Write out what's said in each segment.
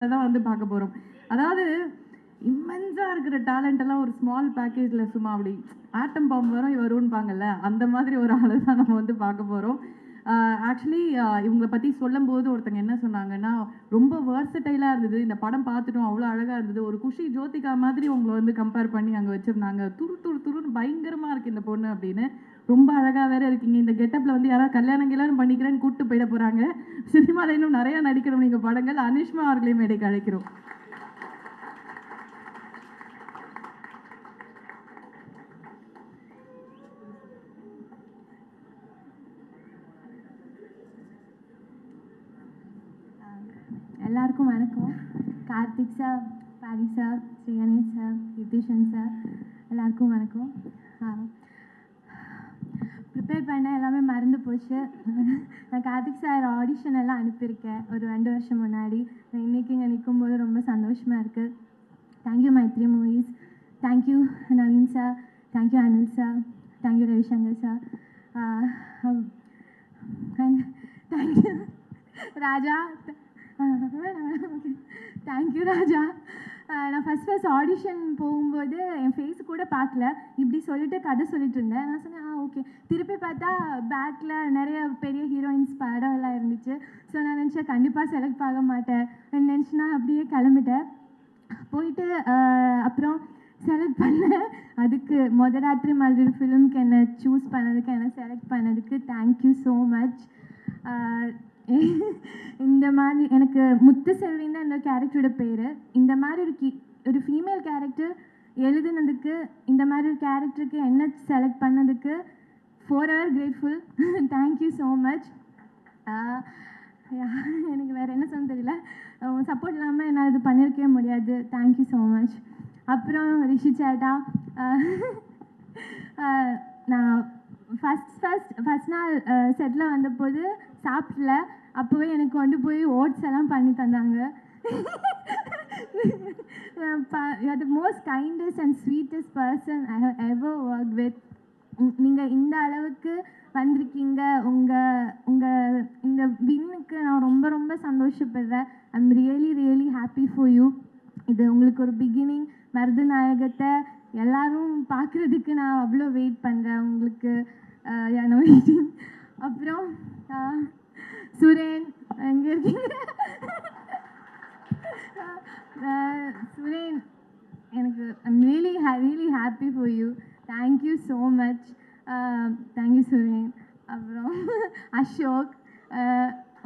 தான் வந்து பார்க்க போறோம். அதாவது இம்மென்ஸா இருக்கிற டேலண்ட் எல்லாம் ஒரு ஸ்மால் பேக்கேஜ்ல சும்மா அப்படி ஆட்டம் பாம் வரும் வரும்பாங்கல்ல, அந்த மாதிரி ஒரு ஆளை தான் நம்ம வந்து பார்க்க போறோம். ஆக்சுவலி இவங்கள பத்தி சொல்லும்போது ஒருத்தங்க என்ன சொன்னாங்கன்னா, ரொம்ப வெர்சடைலா இருந்தது. இந்த படம் பார்த்துட்டோம். அவ்வளோ அழகா இருந்தது. ஒரு குஷி ஜோதிகா மாதிரி உங்கள வந்து கம்பேர் பண்ணி அங்க வச்சிருந்தாங்க. துரு துரு துருன்னு பயங்கரமா இருக்கு இந்த பொண்ணு அப்படின்னு. ரொம்ப அழகா வேற இருக்கீங்க. இந்த கெட்டப்ல வந்து யாராவது கல்யாணம் கில்யாணம் பண்ணிக்கிறேன்னு கூப்பிட்டு போயிட போறாங்க. சினிமால இன்னும் நிறைய நடிக்கணும் நீங்க படங்கள். அனிஷ்மா அவர்களையும் மேடைக்கு அழைக்கிறோம். எல்லாருக்கும் வணக்கம். Karthik sir, Pari sir, Sri Ganesh sir, Nithishan sir, எல்லாருக்கும் வணக்கம். ப்ரிப்பேர் பண்ண எல்லாமே மறந்து போச்சு. நான் கார்த்திக் சார் ஆடிஷன் எல்லாம் அனுப்பியிருக்கேன் ஒரு 2 வருஷம் முன்னாடி. நான் இன்றைக்கி இங்கே நிற்கும்போது ரொம்ப சந்தோஷமாக இருக்குது. Thank you Mythri movies, thank you Naveen sir, thank you Anil sir, thank you Ravishankar sir, and thank you Raja. Thank you Raja. நான் ஃபஸ்ட் ஆடிஷன் போகும்போது என் ஃபேஸ் கூட பார்க்கல. இப்படி சொல்லிட்டு கதை சொல்லிட்டு இருந்தேன். நான் சொன்னேன் ஓகே. திருப்பி பார்த்தா பேக்கில் நிறைய பெரிய ஹீரோயின்ஸ் படம் எல்லாம் இருந்துச்சு. ஸோ நான் நினச்சேன் கண்டிப்பாக செலக்ட் ஆக மாட்டேன் நினச்சினா அப்படியே கிளம்பிட்டேன். போயிட்டு அப்புறம் செலக்ட் பண்ணேன். அதுக்கு ராத்திரி மாதிரி ஃபிலிம்க்கு என்னை சூஸ் பண்ணதுக்கு, என்னை செலக்ட் பண்ணதுக்கு தேங்க்யூ ஸோ மச். இந்த மாதிரி எனக்கு முத்துசெல்வின்னு தான் இந்த கேரக்டரோட பேர். இந்த மாதிரி ஒரு ஃபீமேல் கேரக்டர் எழுதுனதுக்கு, இந்த மாதிரி ஒரு கேரக்டருக்கு என்ன செலக்ட் பண்ணதுக்கு forever grateful. Thank you so much. எனக்கு வேறு என்ன சொல்ல தெரியல. சப்போர்ட் இல்லாமல் என்னால் இது பண்ணியிருக்கவே முடியாது. Thank you so much. அப்புறம் ரிஷி சேட்டா, நான் ஃபஸ்ட் நாள் செட்டில் வந்தபோது சாப்பிடல. அப்போவே எனக்கு கொண்டு போய் ஓட்ஸ் எல்லாம் பண்ணி தந்தாங்க. The most kindest and sweetest person I have ever work with. நீங்கள் இந்த அளவுக்கு வந்திருக்கீங்க. உங்கள் இந்த வின்னுக்கு நான் ரொம்ப ரொம்ப சந்தோஷப்படுறேன். I am really happy for you. இது உங்களுக்கு ஒரு பிகினிங். மருதநாயகத்தை எல்லாரும் பார்க்குறதுக்கு நான் அவ்வளோ வெயிட் பண்ணுறேன். உங்களுக்கு வெயிட்டிங். அப்புறம் சுரேன் எங்கே இருக்கீங்க? சுரேன், எனக்கு I'm really happy for you. Thank you so much. Thank you Suren. அப்புறம் அசோக்,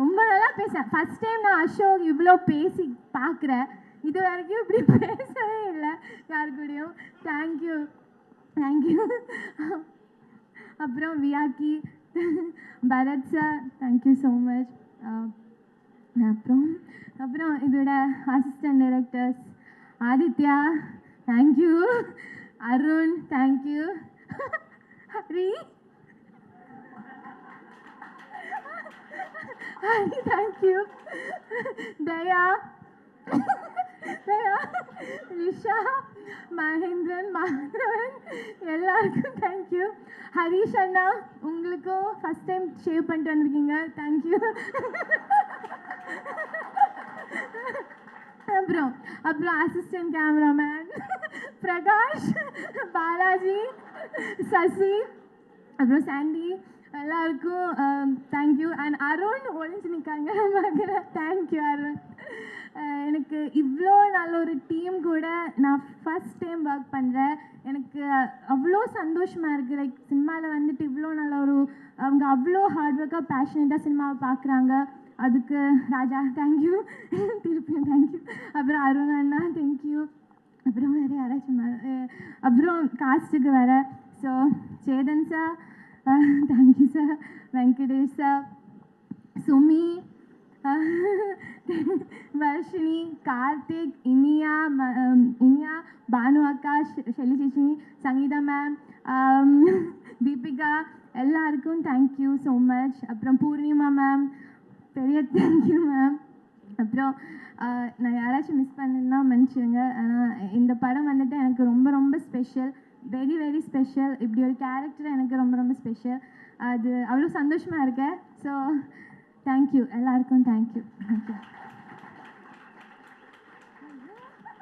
ரொம்ப நல்லா பேசுகிறேன். ஃபஸ்ட் டைம் நான் அசோக் இவ்வளோ பேசி பார்க்குறேன். இது வரைக்கும் இப்படி பேசவே இல்லை யாரு கூடயும். தேங்க்யூ. அப்புறம் வியாக்கி, Bharath sir, thank you so much. அப்புறம் இதோட assistant directors Aditya, thank you. Arun, thank you. Hari, thank you. Daya, Lisha, Mahendran, Madhavan, எல்லாருக்கும் தேங்க்யூ. ஹரிஷ் அண்ணா, உங்களுக்கும் ஃபஸ்ட் டைம் ஷேவ் பண்ணிட்டு வந்திருக்கீங்க. தேங்க்யூ. அப்புறம் அசிஸ்டன்ட் கேமராமேன் பிரகாஷ், பாலாஜி, சசி, அப்புறம் சாண்டி, எல்லாருக்கும் தேங்க்யூ. அண்ட் அருண் ஒழிஞ்சு நிற்காங்க பார்க்குறேன். தேங்க்யூ அருண். எனக்கு இவ்வளோ நல்ல ஒரு டீம் கூட நான் ஃபஸ்ட் டைம் ஒர்க் பண்ணுறேன். எனக்கு அவ்வளோ சந்தோஷமாக இருக்குது. லைக் சினிமாவில் வந்துட்டு இவ்வளோ நல்ல அவங்க அவ்வளோ ஹார்ட் ஒர்க்காக பேஷனேட்டாக சினிமாவை பார்க்குறாங்க. அதுக்கு ராஜா தேங்க்யூ. திருப்பியும் தேங்க்யூ. அப்புறம் அருண் அண்ணா தேங்க்யூ. அப்புறம் வேறு யாராச்சும் அப்புறம் காஸ்ட்டுக்கு வேறு. So Chetan sir, thank you sir. Venkatesh sir, Sumi, Varshini, Karthik, Iniya, Bhanu அக்கா, ஷெலி சேஷி, சங்கீதா மேம், தீபிகா, எல்லாருக்கும் தேங்க்யூ ஸோ மச். அப்புறம் பூர்ணிமா மேம், பெரிய தேங்க்யூ மேம். அப்புறம் நான் யாராச்சும் மிஸ் பண்ணணுன்னா மன்னிச்சிடுங்க. ஆனால் இந்த படம் வந்துட்டு எனக்கு ரொம்ப ரொம்ப ஸ்பெஷல். Very special. இப்படி ஒரு கேரக்டர் எனக்கு ரொம்ப ரொம்ப ஸ்பெஷல். அது அவ்வளோ சந்தோஷமாக இருக்கேன். ஸோ தேங்க்யூ எல்லாருக்கும். தேங்க்யூ.